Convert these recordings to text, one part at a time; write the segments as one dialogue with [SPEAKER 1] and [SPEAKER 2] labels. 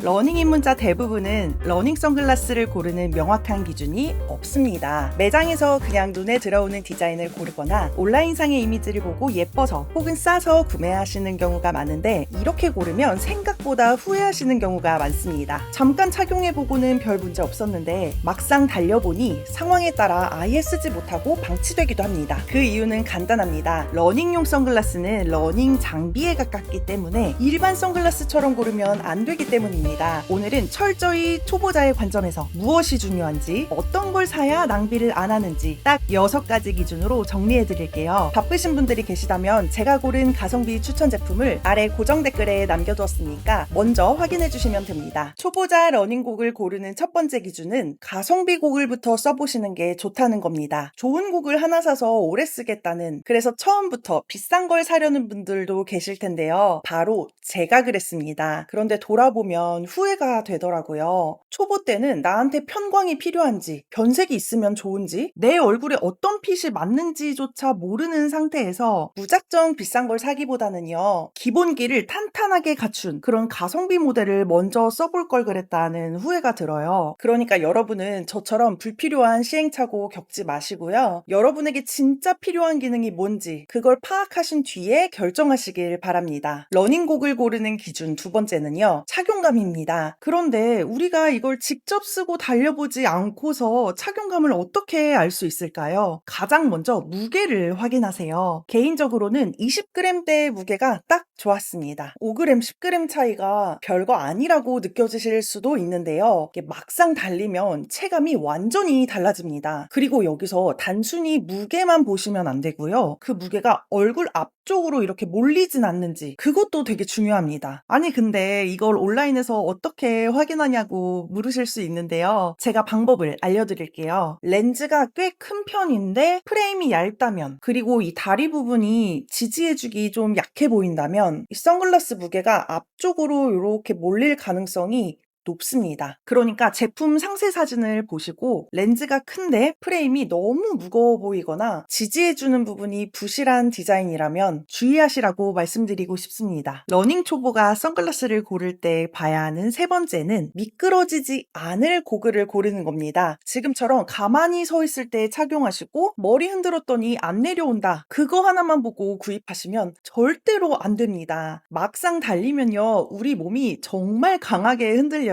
[SPEAKER 1] 러닝 입문자 대부분은 러닝 선글라스를 고르는 명확한 기준이 없습니다. 매장에서 그냥 눈에 들어오는 디자인을 고르거나 온라인상의 이미지를 보고 예뻐서 혹은 싸서 구매하시는 경우가 많은데, 이렇게 고르면 생각보다 후회하시는 경우가 많습니다. 잠깐 착용해보고는 별 문제 없었는데 막상 달려보니 상황에 따라 아예 쓰지 못하고 방치되기도 합니다. 그 이유는 간단합니다. 러닝용 선글라스는 러닝 장비에 가깝기 때문에 일반 선글라스처럼 고르면 안 되기 때문입니다. 오늘은 철저히 초보자의 관점에서 무엇이 중요한지, 어떤 걸 사야 낭비를 안 하는지 딱 6가지 기준으로 정리해 드릴게요. 바쁘신 분들이 계시다면 제가 고른 가성비 추천 제품을 아래 고정 댓글에 남겨두었으니까 먼저 확인해 주시면 됩니다. 초보자 러닝곡을 고르는 첫 번째 기준은 가성비 고글부터 써보시는 게 좋다는 겁니다. 좋은 곡을 하나 사서 오래 쓰겠다는, 그래서 처음부터 비싼 걸 사려는 분들도 계실 텐데요. 바로 제가 그랬습니다. 그런데 돌아보면 후회가 되더라고요. 초보 때는 나한테 편광이 필요한지, 변색이 있으면 좋은지, 내 얼굴에 어떤 핏이 맞는지조차 모르는 상태에서 무작정 비싼 걸 사기보다는요, 기본기를 탄탄하게 갖춘 그런 가성비 모델을 먼저 써볼 걸 그랬다는 후회가 들어요. 그러니까 여러분은 저처럼 불필요한 시행착오 겪지 마시고요. 여러분에게 진짜 필요한 기능이 뭔지 그걸 파악하신 뒤에 결정하시길 바랍니다. 러닝곡을 고르는 기준 두 번째는요, 착용감입니다. 그런데 우리가 이걸 직접 쓰고 달려보지 않고서 착용감을 어떻게 알 수 있을까요? 가장 먼저 무게를 확인하세요. 개인적으로는 20g대의 무게가 딱 좋았습니다. 5g, 10g 차이가 별거 아니라고 느껴지실 수도 있는데요. 이게 막상 달리면 체감이 완전히 달라집니다. 그리고 여기서 단순히 무게만 보시면 안 되고요. 그 무게가 얼굴 앞쪽으로 이렇게 몰리진 않는지, 그것도 되게 중요합니다. 아니 근데 이걸 온라인에서 어떻게 확인하냐고 물으실 수 있는데요. 제가 방법을 알려드릴게요. 렌즈가 꽤 큰 편인데 프레임이 얇다면, 그리고 이 다리 부분이 지지해주기 좀 약해 보인다면 이 선글라스 무게가 앞쪽으로 이렇게 몰릴 가능성이 높습니다. 그러니까 제품 상세 사진을 보시고 렌즈가 큰데 프레임이 너무 무거워 보이거나 지지해주는 부분이 부실한 디자인이라면 주의하시라고 말씀드리고 싶습니다. 러닝 초보가 선글라스를 고를 때 봐야 하는 세 번째는 미끄러지지 않을 고글을 고르는 겁니다. 지금처럼 가만히 서 있을 때 착용하시고 머리 흔들었더니 안 내려온다, 그거 하나만 보고 구입하시면 절대로 안 됩니다. 막상 달리면요, 우리 몸이 정말 강하게 흔들려요.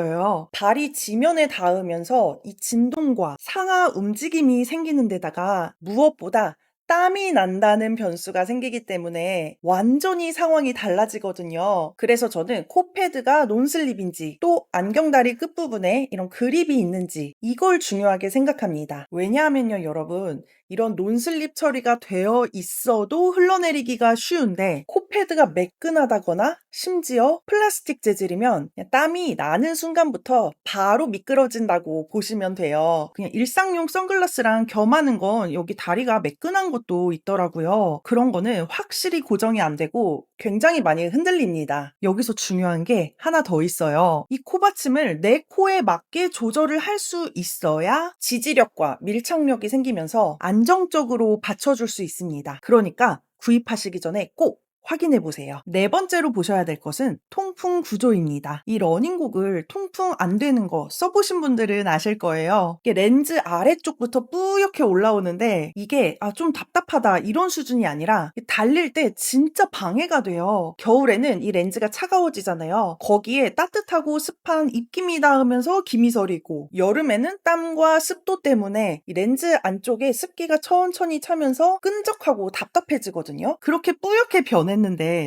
[SPEAKER 1] 발이 지면에 닿으면서 이 진동과 상하 움직임이 생기는 데다가 무엇보다 땀이 난다는 변수가 생기기 때문에 완전히 상황이 달라지거든요. 그래서 저는 코패드가 논슬립인지, 또 안경다리 끝부분에 이런 그립이 있는지, 이걸 중요하게 생각합니다. 왜냐하면요 여러분, 이런 논슬립 처리가 되어 있어도 흘러내리기가 쉬운데 코패드가 매끈하다거나 심지어 플라스틱 재질이면 그냥 땀이 나는 순간부터 바로 미끄러진다고 보시면 돼요. 그냥 일상용 선글라스랑 겸하는 건 여기 다리가 매끈한 것도 있더라고요. 그런 거는 확실히 고정이 안 되고 굉장히 많이 흔들립니다. 여기서 중요한 게 하나 더 있어요. 이 코받침을 내 코에 맞게 조절을 할 수 있어야 지지력과 밀착력이 생기면서 안정적으로 받쳐줄 수 있습니다. 그러니까 구입하시기 전에 꼭 확인해 보세요. 네 번째로 보셔야 될 것은 통풍 구조입니다. 이 러닝곡을 통풍 안 되는 거 써보신 분들은 아실 거예요. 이게 렌즈 아래쪽부터 뿌옇게 올라오는데 이게 좀 답답하다 이런 수준이 아니라 달릴 때 진짜 방해가 돼요. 겨울에는 이 렌즈가 차가워지잖아요. 거기에 따뜻하고 습한 입김이 닿으면서 김이 서리고, 여름에는 땀과 습도 때문에 이 렌즈 안쪽에 습기가 천천히 차면서 끈적하고 답답해지거든요. 그렇게 뿌옇게 변했는데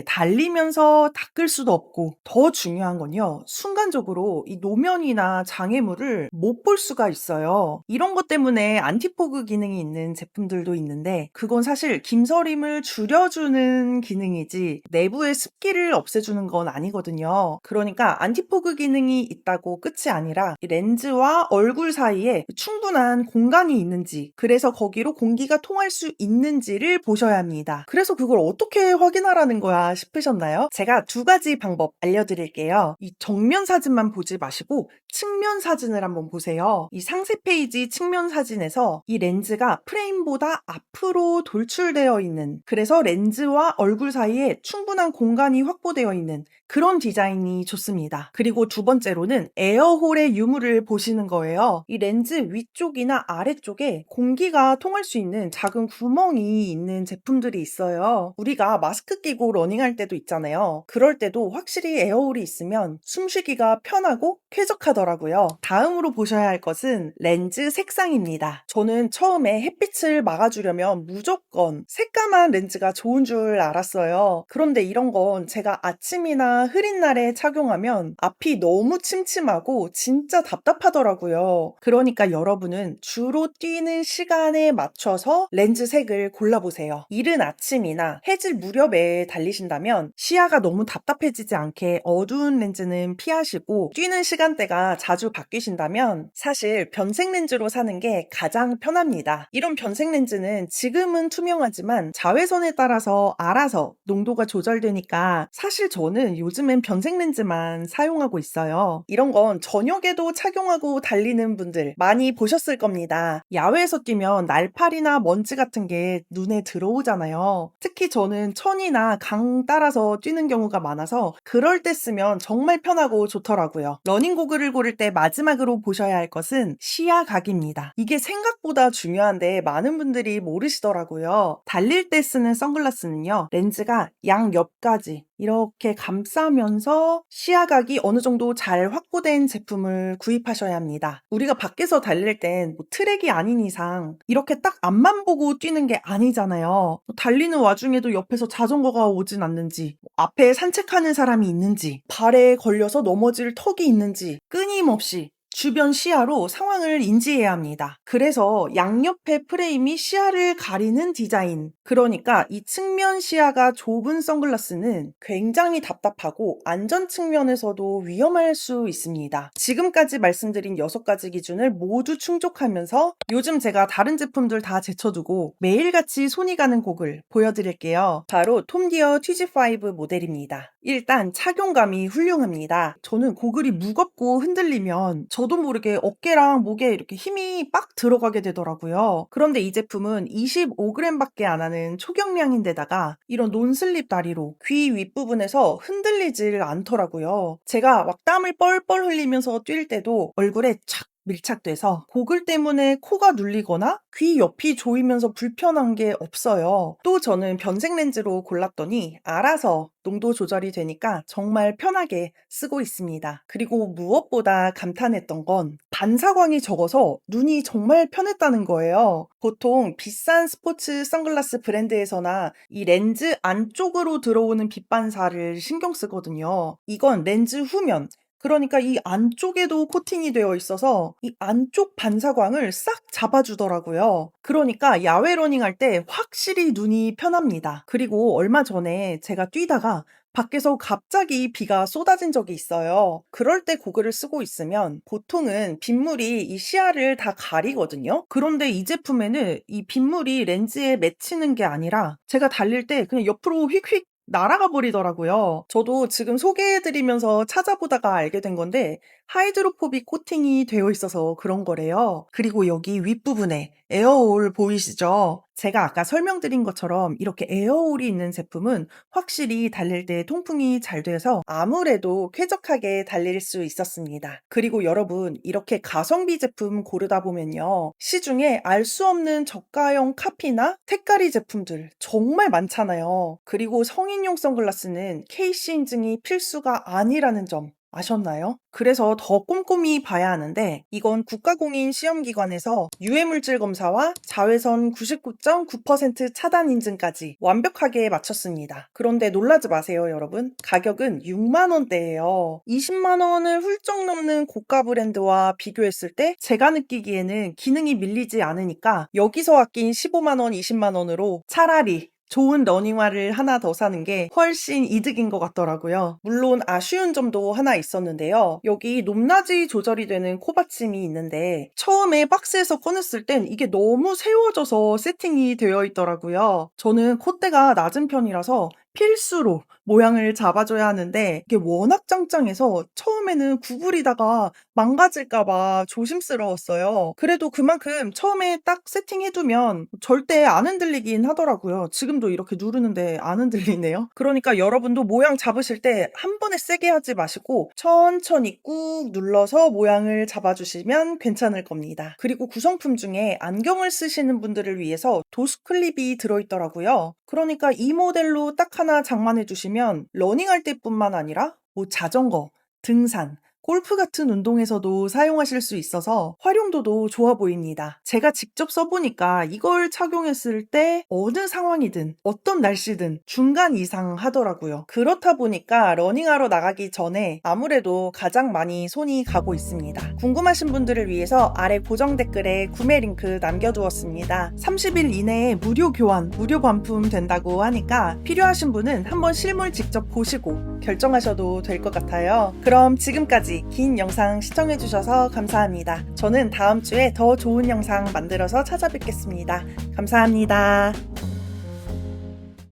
[SPEAKER 1] 달리면서 닦을 수도 없고, 더 중요한 건요, 순간적으로 이 노면이나 장애물을 못 볼 수가 있어요. 이런 것 때문에 안티포그 기능이 있는 제품들도 있는데 그건 사실 김서림을 줄여주는 기능이지 내부의 습기를 없애주는 건 아니거든요. 그러니까 안티포그 기능이 있다고 끝이 아니라 이 렌즈와 얼굴 사이에 충분한 공간이 있는지, 그래서 거기로 공기가 통할 수 있는지를 보셔야 합니다. 그래서 그걸 어떻게 확인하라 말하는 거야 싶으셨나요? 제가 두 가지 방법 알려드릴게요. 이 정면 사진만 보지 마시고 측면 사진을 한번 보세요. 이 상세 페이지 측면 사진에서 이 렌즈가 프레임보다 앞으로 돌출되어 있는, 그래서 렌즈와 얼굴 사이에 충분한 공간이 확보되어 있는 그런 디자인이 좋습니다. 그리고 두 번째로는 에어홀의 유무를 보시는 거예요. 이 렌즈 위쪽이나 아래쪽에 공기가 통할 수 있는 작은 구멍이 있는 제품들이 있어요. 우리가 마스크 끼고 러닝할 때도 있잖아요. 그럴 때도 확실히 에어홀이 있으면 숨쉬기가 편하고 쾌적하더라고요. 다음으로 보셔야 할 것은 렌즈 색상입니다. 저는 처음에 햇빛을 막아주려면 무조건 새까만 렌즈가 좋은 줄 알았어요. 그런데 이런 건 제가 아침이나 흐린 날에 착용하면 앞이 너무 침침하고 진짜 답답하더라고요. 그러니까 여러분은 주로 뛰는 시간에 맞춰서 렌즈 색을 골라보세요. 이른 아침이나 해질 무렵에 달리신다면 시야가 너무 답답해지지 않게 어두운 렌즈는 피하시고, 뛰는 시간대가 자주 바뀌신다면 사실 변색 렌즈로 사는 게 가장 편합니다. 이런 변색 렌즈는 지금은 투명하지만 자외선에 따라서 알아서 농도가 조절되니까 사실 저는 요즘엔 변색 렌즈만 사용하고 있어요. 이런 건 저녁에도 착용하고 달리는 분들 많이 보셨을 겁니다. 야외에서 뛰면 날파리나 먼지 같은 게 눈에 들어오잖아요. 특히 저는 천이나 강 따라서 뛰는 경우가 많아서 그럴 때 쓰면 정말 편하고 좋더라고요. 러닝 고글을 고를 때 마지막으로 보셔야 할 것은 시야각입니다. 이게 생각보다 중요한데 많은 분들이 모르시더라고요. 달릴 때 쓰는 선글라스는요, 렌즈가 양옆까지 이렇게 감싸면서 시야각이 어느 정도 잘 확보된 제품을 구입하셔야 합니다. 우리가 밖에서 달릴 땐 트랙이 아닌 이상 이렇게 딱 앞만 보고 뛰는 게 아니잖아요. 달리는 와중에도 옆에서 자전거가 오진 않는지, 앞에 산책하는 사람이 있는지, 발에 걸려서 넘어질 턱이 있는지 끊임없이 주변 시야로 상황을 인지해야 합니다. 그래서 양옆의 프레임이 시야를 가리는 디자인. 그러니까 이 측면 시야가 좁은 선글라스는 굉장히 답답하고 안전 측면에서도 위험할 수 있습니다. 지금까지 말씀드린 6가지 기준을 모두 충족하면서 요즘 제가 다른 제품들 다 제쳐두고 매일같이 손이 가는 고글 보여드릴게요. 바로 톰디어 TG5 모델입니다. 일단 착용감이 훌륭합니다. 저는 고글이 무겁고 흔들리면 저도 모르게 어깨랑 목에 이렇게 힘이 빡 들어가게 되더라고요. 그런데 이 제품은 25g밖에 안 하는 초경량인데다가 이런 논슬립 다리로 귀 윗부분에서 흔들리질 않더라고요. 제가 막 땀을 뻘뻘 흘리면서 뛸 때도 얼굴에 착 밀착돼서 고글 때문에 코가 눌리거나 귀 옆이 조이면서 불편한 게 없어요. 또 저는 변색 렌즈로 골랐더니 알아서 농도 조절이 되니까 정말 편하게 쓰고 있습니다. 그리고 무엇보다 감탄했던 건 반사광이 적어서 눈이 정말 편했다는 거예요. 보통 비싼 스포츠 선글라스 브랜드에서나 이 렌즈 안쪽으로 들어오는 빛 반사를 신경 쓰거든요. 이건 렌즈 후면, 그러니까 이 안쪽에도 코팅이 되어 있어서 이 안쪽 반사광을 싹 잡아주더라고요. 그러니까 야외 러닝할 때 확실히 눈이 편합니다. 그리고 얼마 전에 제가 뛰다가 밖에서 갑자기 비가 쏟아진 적이 있어요. 그럴 때 고글을 쓰고 있으면 보통은 빗물이 이 시야를 다 가리거든요. 그런데 이 제품에는 이 빗물이 렌즈에 맺히는 게 아니라 제가 달릴 때 그냥 옆으로 휙휙 날아가 버리더라고요. 저도 지금 소개해드리면서 찾아보다가 알게 된 건데 하이드로포빅 코팅이 되어 있어서 그런 거래요. 그리고 여기 윗부분에 에어홀 보이시죠? 제가 아까 설명드린 것처럼 이렇게 에어홀이 있는 제품은 확실히 달릴 때 통풍이 잘 돼서 아무래도 쾌적하게 달릴 수 있었습니다. 그리고 여러분, 이렇게 가성비 제품 고르다 보면요, 시중에 알 수 없는 저가형 카피나 택가리 제품들 정말 많잖아요. 그리고 성인용 선글라스는 KC 인증이 필수가 아니라는 점 아셨나요? 그래서 더 꼼꼼히 봐야 하는데 이건 국가공인 시험기관에서 유해물질 검사와 자외선 99.9% 차단 인증까지 완벽하게 마쳤습니다. 그런데 놀라지 마세요, 여러분. 가격은 6만 원대예요. 20만 원을 훌쩍 넘는 고가 브랜드와 비교했을 때 제가 느끼기에는 기능이 밀리지 않으니까 여기서 아낀 15만 원, 20만 원으로 차라리 좋은 러닝화를 하나 더 사는 게 훨씬 이득인 것 같더라고요. 물론 아쉬운 점도 하나 있었는데요. 여기 높낮이 조절이 되는 코받침이 있는데 처음에 박스에서 꺼냈을 땐 이게 너무 세워져서 세팅이 되어 있더라고요. 저는 콧대가 낮은 편이라서 필수로 모양을 잡아줘야 하는데 이게 워낙 짱짱해서 처음에는 구부리다가 망가질까봐 조심스러웠어요. 그래도 그만큼 처음에 딱 세팅해두면 절대 안 흔들리긴 하더라고요. 지금도 이렇게 누르는데 안 흔들리네요. 그러니까 여러분도 모양 잡으실 때 한 번에 세게 하지 마시고 천천히 꾹 눌러서 모양을 잡아주시면 괜찮을 겁니다. 그리고 구성품 중에 안경을 쓰시는 분들을 위해서 도수 클립이 들어있더라고요. 그러니까 이 모델로 딱 하나 장만해 주시면 러닝할 때뿐만 아니라 뭐 자전거, 등산, 골프 같은 운동에서도 사용하실 수 있어서 활용도도 좋아 보입니다. 제가 직접 써보니까 이걸 착용했을 때 어느 상황이든 어떤 날씨든 중간 이상 하더라고요. 그렇다 보니까 러닝하러 나가기 전에 아무래도 가장 많이 손이 가고 있습니다. 궁금하신 분들을 위해서 아래 고정 댓글에 구매 링크 남겨두었습니다. 30일 이내에 무료 교환, 무료 반품 된다고 하니까 필요하신 분은 한번 실물 직접 보시고 결정하셔도 될 것 같아요. 그럼 지금까지 긴 영상 시청해주셔서 감사합니다. 저는 다음 주에 더 좋은 영상 만들어서 찾아뵙겠습니다. 감사합니다.